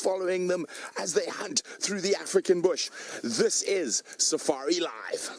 following them as they hunt through the African bush. This is Safari Live.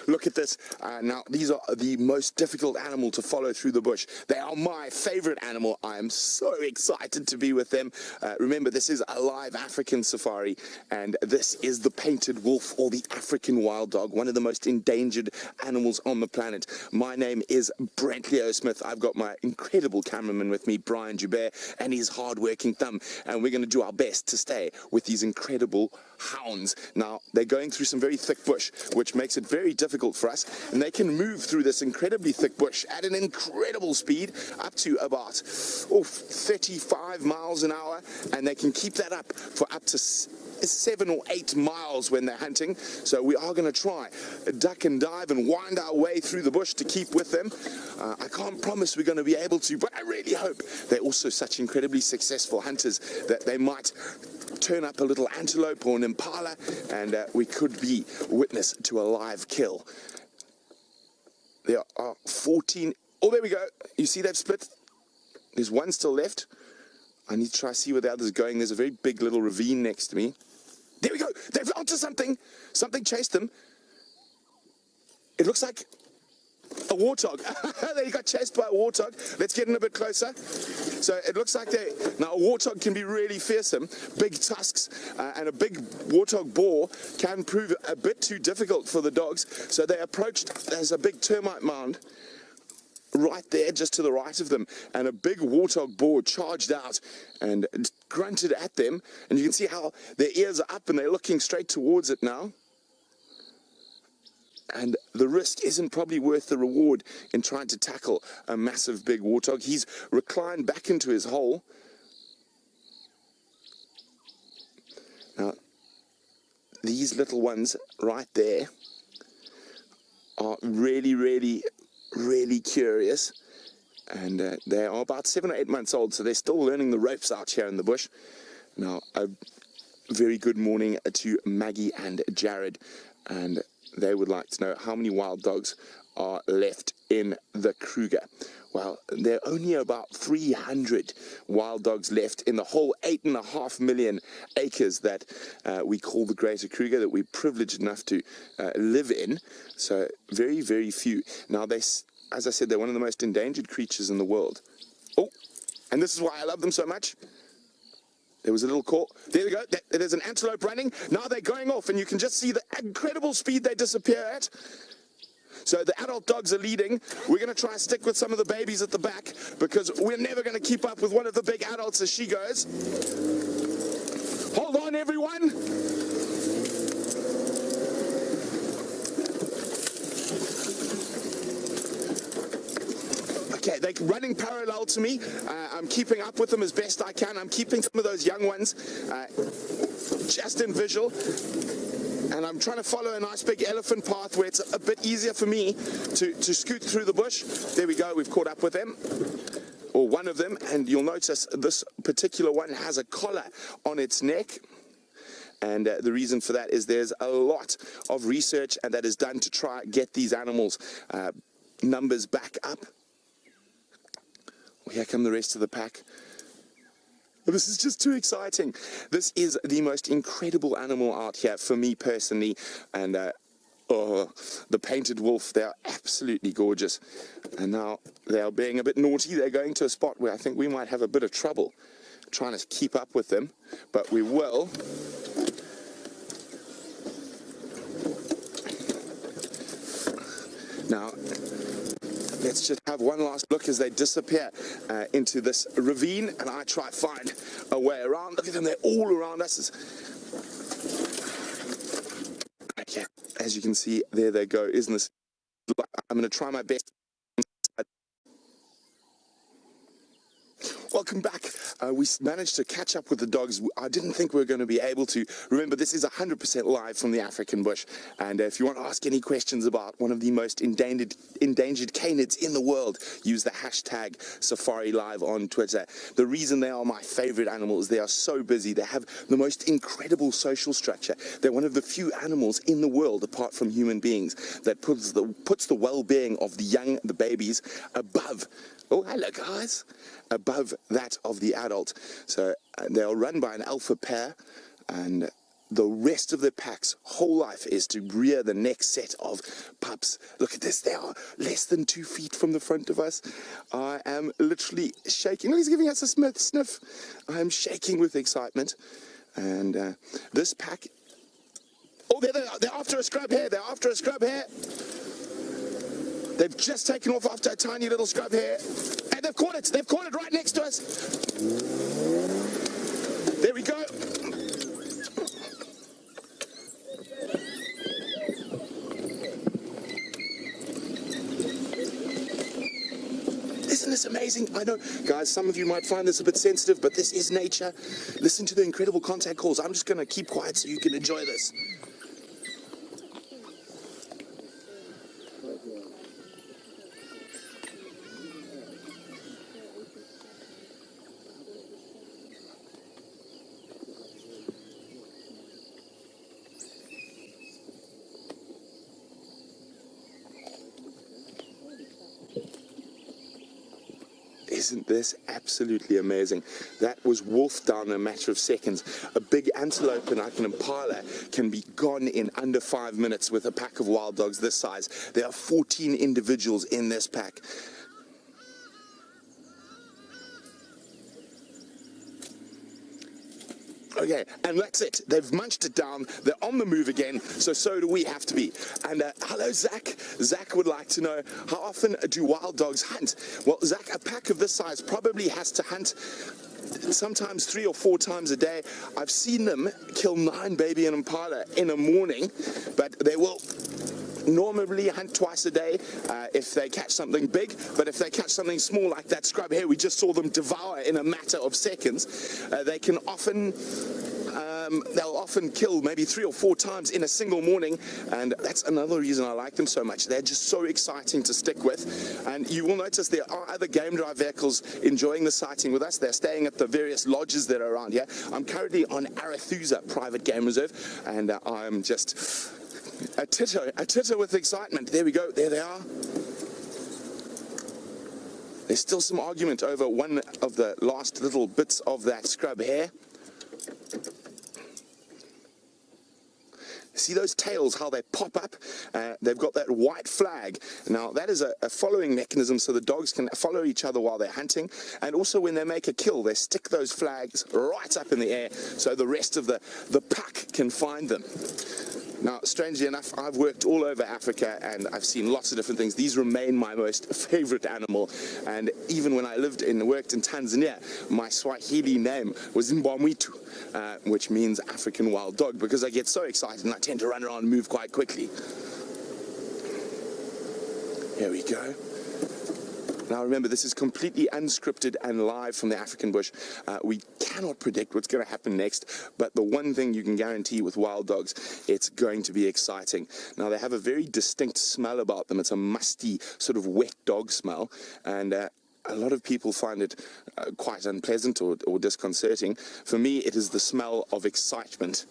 Look at this. Now, these are the most difficult animal to follow through the bush. They are my favorite animal. I am so excited to be with them. Remember, this is a live African safari, and this is the painted wolf, or the African wild dog, one of the most endangered animals on the planet. My name is Brent Smith. I've got my incredible cameraman with me, Djuma, and his hard-working thumb, and we're going to do our best to stay with these incredible hounds. Now, they're going through some very thick bush, which makes it very difficult for us, and they can move through this incredibly thick bush at an incredible speed, up to about 35 miles an hour, and they can keep that up for up to 7 or 8 miles when they're hunting. So we are going to try duck and dive and wind our way through the bush to keep with them. I can't promise we're going to be able to, but I really hope. They're also such incredibly successful hunters that they might turn up a little antelope or an impala, and we could be witness to a live kill. There are 14. Oh, there we go. You see they've split. There's one still left. I need to try to see where the other's going. There's a very big little ravine next to me. There we go. They've onto something. Something chased them. It looks like a warthog. They got chased by a warthog. Let's get in a bit closer. So it looks like now a warthog can be really fearsome. Big tusks, and a big warthog boar can prove a bit too difficult for the dogs. So they approached. There's a big termite mound right there, just to the right of them, and a big warthog boar charged out and grunted at them. And you can see how their ears are up and they're looking straight towards it now. And the risk isn't probably worth the reward in trying to tackle a massive big warthog. He's reclined back into his hole. Now, these little ones right there are really, really, really curious. And they are about 7 or 8 months old, so they're still learning the ropes out here in the bush. Now, a very good morning to Maggie and Jared. And they would like to know how many wild dogs are left in the Kruger. Well, there are only about 300 wild dogs left in the whole 8.5 million acres that we call the Greater Kruger, that we're privileged enough to live in. So very, very few. Now, as I said, they're one of the most endangered creatures in the world. Oh, and this is why I love them so much. There was a little call. There we go. There's an antelope running. Now they're going off, and you can just see the incredible speed they disappear at. So the adult dogs are leading. We're going to try and stick with some of the babies at the back, because we're never going to keep up with one of the big adults as she goes. Hold on, everyone. Okay, they're running parallel to me. I'm keeping up with them as best I can. I'm keeping some of those young ones just in visual. And I'm trying to follow a nice big elephant path where it's a bit easier for me to scoot through the bush. There we go, we've caught up with them. Or one of them, and you'll notice this particular one has a collar on its neck. And the reason for that is there's a lot of research and that is done to try get these animals' numbers back up. Here come the rest of the pack. This is just too exciting. This is the most incredible animal out here for me personally. And oh, the painted wolf, they are absolutely gorgeous. And now they are being a bit naughty. They're going to a spot where I think we might have a bit of trouble trying to keep up with them. But we will. Now, let's just have one last look as they disappear into this ravine, and I try to find a way around. Look at them, they're all around us. Okay, as you can see, there they go. Isn't this? I'm going to try my best. Welcome back. We managed to catch up with the dogs. I didn't think we were going to be able to. Remember, this is 100% live from the African bush. And if you want to ask any questions about one of the most endangered canids in the world, use the hashtag #SafariLive on Twitter. The reason they are my favorite animals, they are so busy. They have the most incredible social structure. They're one of the few animals in the world, apart from human beings, that puts the well-being of the young, the babies, above. Oh, hello, guys. Above that of the adult. So they are run by an alpha pair, and the rest of the pack's whole life is to rear the next set of pups. Look at this, they are less than 2 feet from the front of us. I am literally shaking. Look, he's giving us a sniff. I am shaking with excitement. And this pack, oh, there they are. They're after a scrub hare. They've just taken off after a tiny little scrub hare. And they've caught it right next to us. There we go. Isn't this amazing? I know, guys, some of you might find this a bit sensitive, but this is nature. Listen to the incredible contact calls. I'm just going to keep quiet so you can enjoy this. Isn't this absolutely amazing? That was wolfed down in a matter of seconds. A big antelope and an impala can be gone in under 5 minutes with a pack of wild dogs this size. There are 14 individuals in this pack. Okay, and that's it. They've munched it down. They're on the move again, so do we have to be. And hello, Zach. Zach would like to know, how often do wild dogs hunt? Well, Zach, a pack of this size probably has to hunt sometimes 3 or 4 times a day. I've seen them kill 9 baby and impala in a morning, but they will normally hunt twice a day if they catch something big, but if they catch something small like that scrub hare we just saw them devour in a matter of seconds, they can often they'll often kill maybe 3 or 4 times in a single morning, and that's another reason I like them so much. They're just so exciting to stick with, and you will notice there are other game drive vehicles enjoying the sighting with us. They're staying at the various lodges that are around here. I'm currently on Arathusa Private Game Reserve, and I'm just a titter with excitement. There we go, there they are. There's still some argument over one of the last little bits of that scrub hare. See those tails, how they pop up? They've got that white flag. Now, that is a following mechanism so the dogs can follow each other while they're hunting. And also when they make a kill, they stick those flags right up in the air so the rest of the pack can find them. Now, strangely enough, I've worked all over Africa and I've seen lots of different things. These remain my most favorite animal. And even when I lived and worked in Tanzania, my Swahili name was Mbwamwitu, which means African wild dog, because I get so excited and I tend to run around and move quite quickly. Here we go. Now remember, this is completely unscripted and live from the African bush. We cannot predict what's going to happen next, but the one thing you can guarantee with wild dogs, it's going to be exciting. Now they have a very distinct smell about them. It's a musty, sort of wet dog smell, and a lot of people find it quite unpleasant or disconcerting. For me, it is the smell of excitement.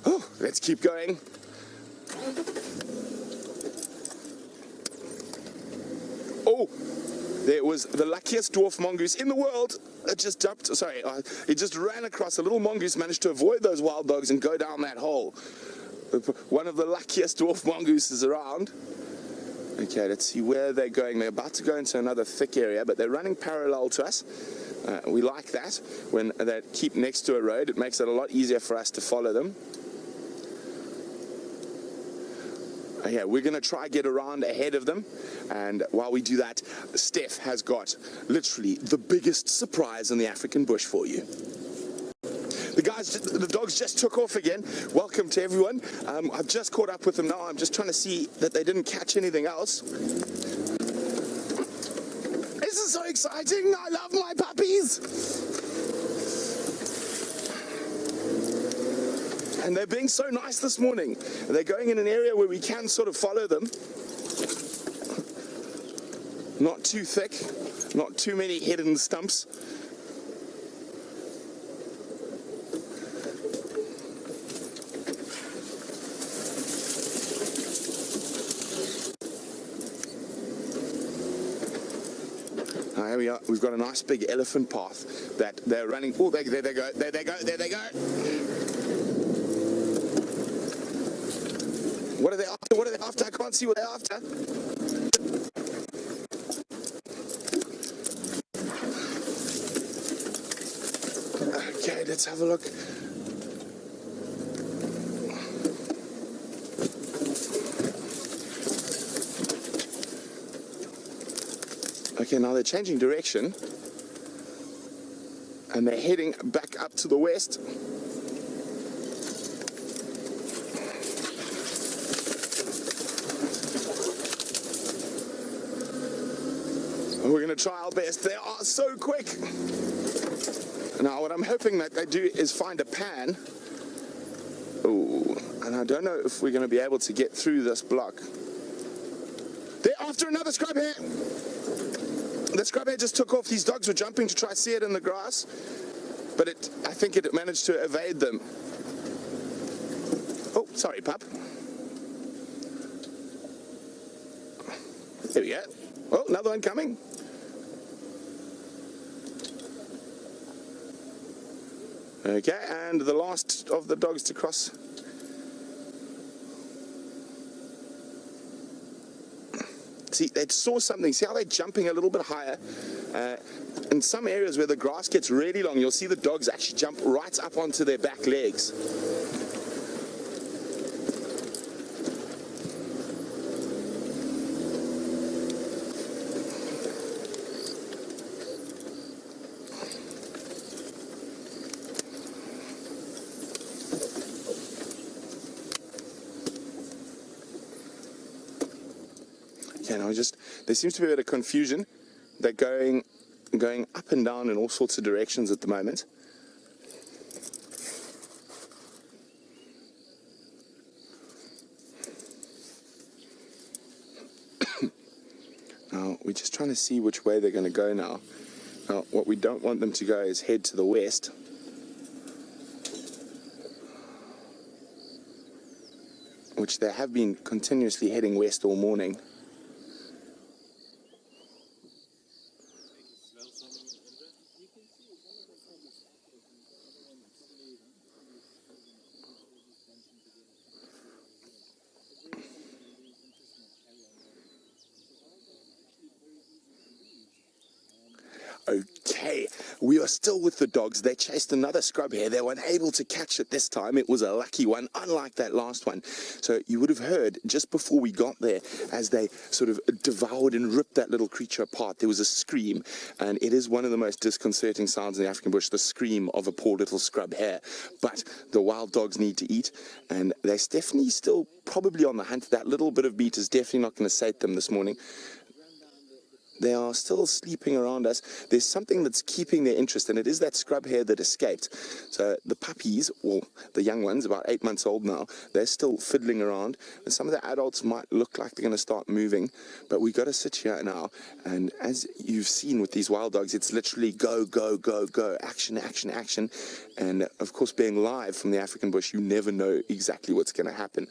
Oh, let's keep going. Oh, there was the luckiest dwarf mongoose in the world. It just jumped, sorry, it just ran across. A little mongoose managed to avoid those wild dogs and go down that hole. One of the luckiest dwarf mongooses around. Okay, let's see where they're going. They're about to go into another thick area, but they're running parallel to us. We like that. When they keep next to a road, it makes it a lot easier for us to follow them. Yeah, we're going to try get around ahead of them, and while we do that, Steph has got literally the biggest surprise in the African bush for you. The dogs just took off again. Welcome to everyone. I've just caught up with them now. I'm just trying to see that they didn't catch anything else. This is so exciting. I love my puppies. And they're being so nice this morning. They're going in an area where we can sort of follow them. Not too thick, not too many hidden stumps. Here we are. We've got a nice big elephant path that they're running. Oh, there they go. There they go. There they go. What are they after? What are they after? I can't see what they're after. Okay, let's have a look. Okay, now they're changing direction and they're heading back up to the west. And we're going to try our best. They are so quick. Now, what I'm hoping that they do is find a pan. Oh, and I don't know if we're going to be able to get through this block. They're after another scrub hare. The scrub hare just took off. These dogs were jumping to try to see it in the grass, but I think it managed to evade them. Oh, sorry, pup. There we go. Oh, another one coming. Okay, and the last of the dogs to cross. See, they saw something. See how they're jumping a little bit higher? In some areas where the grass gets really long, you'll see the dogs actually jump right up onto their back legs. Okay, now there seems to be a bit of confusion. They're going up and down in all sorts of directions at the moment. Now, we're just trying to see which way they're going to go now. Now, what we don't want them to go is head to the west. Which they have been continuously heading west all morning. Okay, we are still with the dogs. They chased another scrub hare. They weren't able to catch it this time. It was a lucky one, unlike that last one. So you would have heard just before we got there, as they sort of devoured and ripped that little creature apart, there was a scream. And it is one of the most disconcerting sounds in the African bush, the scream of a poor little scrub hare. But the wild dogs need to eat, and they're definitely still probably on the hunt. That little bit of meat is definitely not going to sate them this morning. They are still sleeping around us. There's something that's keeping their interest, and it is that scrub hare that escaped. So the puppies, or the young ones, about 8 months old now, they're still fiddling around. And some of the adults might look like they're going to start moving, but we've got to sit here now. And as you've seen with these wild dogs, it's literally go, go, go, go, action, action, action. And of course, being live from the African bush, you never know exactly what's going to happen.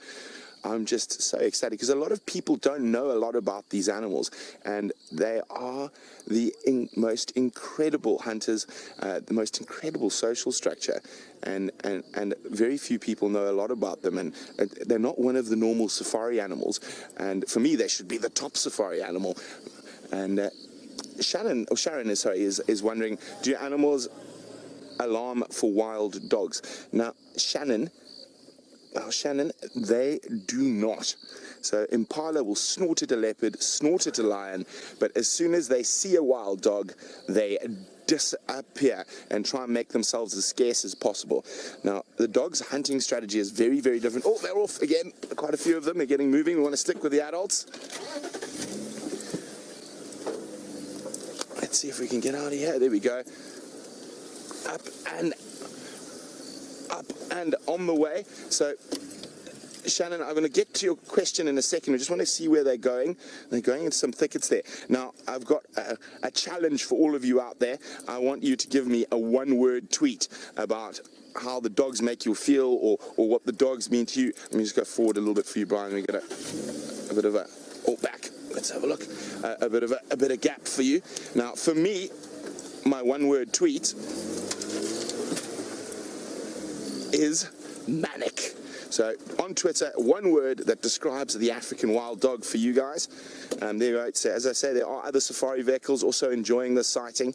I'm just so excited because a lot of people don't know a lot about these animals, and they are the most incredible hunters, the most incredible social structure, and very few people know a lot about them, and they're not one of the normal safari animals, and for me they should be the top safari animal. And Sharon is wondering, do animals alarm for wild dogs? Now, Shannon, they do not. So Impala will snort at a leopard, snort at a lion, but as soon as they see a wild dog, they disappear and try and make themselves as scarce as possible. Now, the dog's hunting strategy is very, very different. Oh, they're off again. Quite a few of them are getting moving. We want to stick with the adults. Let's see if we can get out of here. There we go. Up and on the way. So Shannon, I'm going to get to your question in a second. We just want to see where they're going. They're going into some thickets there. Now, I've got a challenge for all of you out there. I want you to give me a one-word tweet about how the dogs make you feel, or what the dogs mean to you. Let me just go forward a little bit for you, Brian. We get a bit of a back. Let's have a look. A bit of gap for you. Now, for me, my one-word tweet is manic. So on Twitter, one word that describes the African wild dog for you guys. There you go. So, as I say, there are other safari vehicles also enjoying this sighting.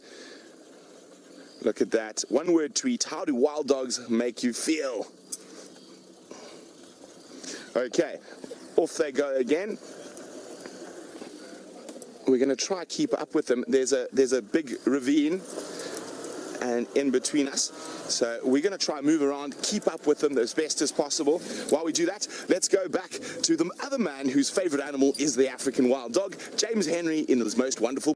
Look at that. One word tweet. How do wild dogs make you feel? Okay, off they go again. We're going to try keep up with them. There's a big ravine and in between us, so we're going to try and move around, keep up with them as best as possible. While we do that, let's go back to the other man whose favorite animal is the African wild dog, James Henry, in his most wonderful.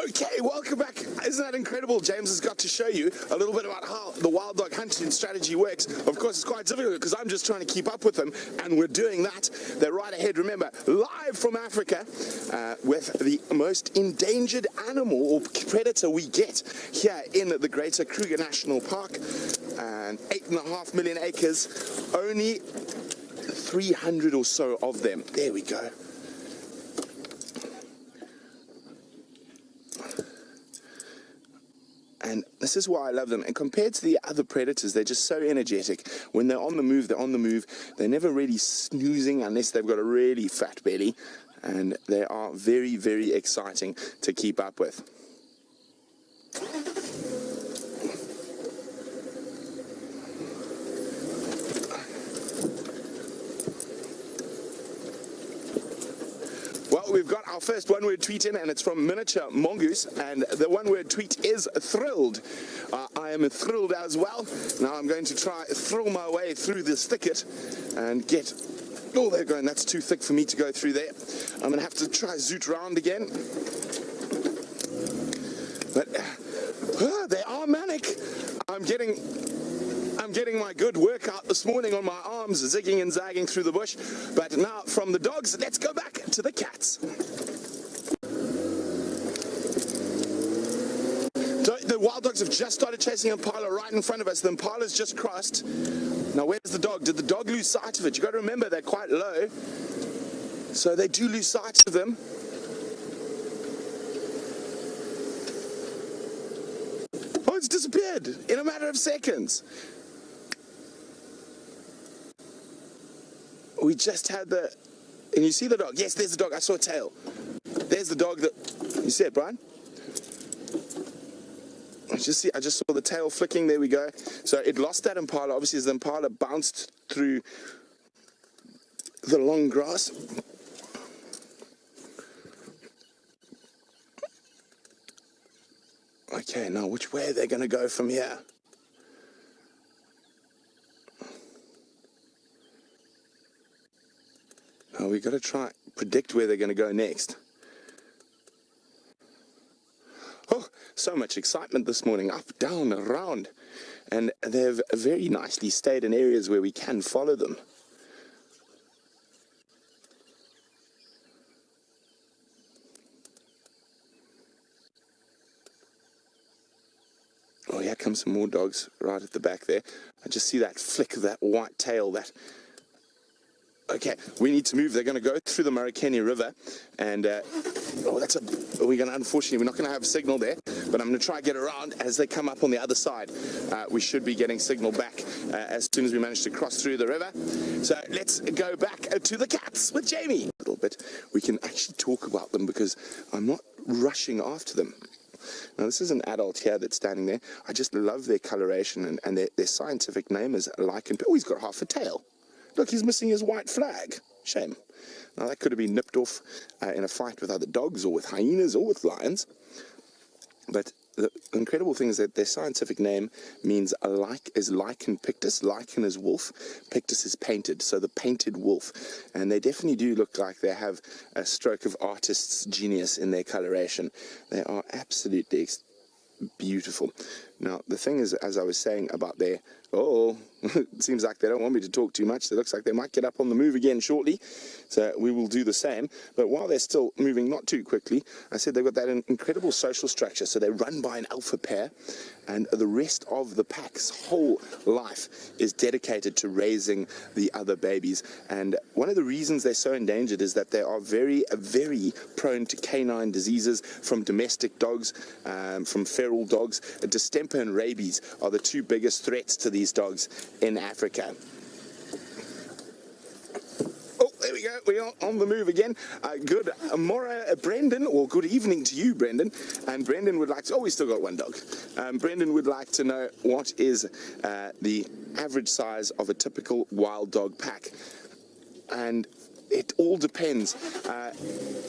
Okay, welcome back. Isn't that incredible? James has got to show you a little bit about how the wild dog hunting strategy works. Of course, it's quite difficult because I'm just trying to keep up with them, and we're doing that. They're right ahead. Remember, live from Africa with the most endangered animal or predator we get here in the Greater Kruger National Park, and 8.5 million acres, only 300 or so of them. There we go. And this is why I love them. And compared to the other predators, they're just so energetic. When they're on the move, they're on the move. They're never really snoozing unless they've got a really fat belly. And they are very, very exciting to keep up with. Well, we've got our first one-word tweet in, and it's from Miniature Mongoose, and the one-word tweet is thrilled. I am thrilled as well. Now I'm going to try thrill my way through this thicket and get... Oh, they're going. That's too thick for me to go through there. I'm going to have to try zoot round again. But they are manic. I'm getting my good workout this morning on my arms, zigging and zagging through the bush. But now, from the dogs, let's go back to the cats. So the wild dogs have just started chasing Impala right in front of us. The Impala's just crossed. Now, where's the dog? Did the dog lose sight of it? You've got to remember, they're quite low. So they do lose sight of them. Oh, it's disappeared in a matter of seconds. We just had the... And you see the dog? Yes, there's the dog. I saw a tail. There's the dog that... You see it, Brian? I just saw the tail flicking. There we go. So it lost that Impala. Obviously, as the Impala bounced through the long grass. Okay, now which way are they going to go from here? Now we've got to try predict where they're going to go next. Oh, so much excitement this morning, up, down, around. And they've very nicely stayed in areas where we can follow them. Oh, here come some more dogs right at the back there. I just see that flick of that white tail, that... Okay, we need to move. They're going to go through the Marikeni River, and unfortunately, we're not going to have a signal there, but I'm going to try to get around as they come up on the other side. We should be getting signal back as soon as we manage to cross through the river. So let's go back to the cats with Jamie. A little bit. We can actually talk about them because I'm not rushing after them. Now, this is an adult here that's standing there. I just love their coloration, and their scientific name is lichen. Oh, he's got half a tail. Look, he's missing his white flag. Shame. Now, that could have been nipped off in a fight with other dogs or with hyenas or with lions. But the incredible thing is that their scientific name means is lichen pictus. Lichen is wolf. Pictus is painted, so the painted wolf. And they definitely do look like they have a stroke of artist's genius in their coloration. They are absolutely beautiful. Now, the thing is, as I was saying about their, oh, it seems like they don't want me to talk too much. It looks like they might get up on the move again shortly, so we will do the same. But while they're still moving not too quickly, I said they've got that incredible social structure. So they run by an alpha pair, and the rest of the pack's whole life is dedicated to raising the other babies. And one of the reasons they're so endangered is that they are very, very prone to canine diseases from domestic dogs, from feral dogs. Distemper and rabies are the two biggest threats to these dogs in Africa. Oh, there we go. We are on the move again. Good morning, Brendan, or good evening to you, Brendan. And Brendan would like to, oh, we still got one dog. Brendan would like to know what is the average size of a typical wild dog pack. And it all depends.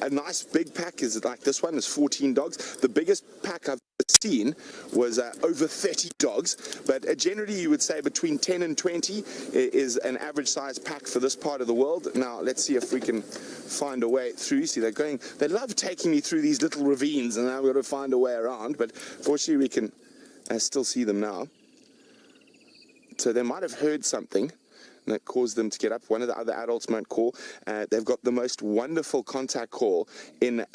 A nice big pack is like this one is 14 dogs. The biggest pack I've seen was over 30 dogs, but generally you would say between 10 and 20 is an average size pack for this part of the world. Now let's see if we can find a way through. You see, they love taking me through these little ravines, and now we've got to find a way around, but fortunately we can still see them now. So they might have heard something that caused them to get up. One of the other adults might call. They've got the most wonderful contact call in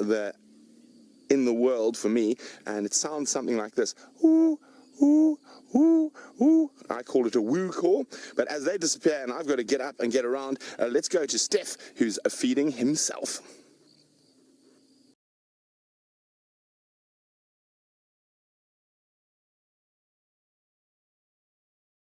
the world for me, and it sounds something like this. Ooh, ooh, ooh, ooh. I call it a woo call. But as they disappear and I've got to get up and get around, let's go to Steph, who's feeding himself.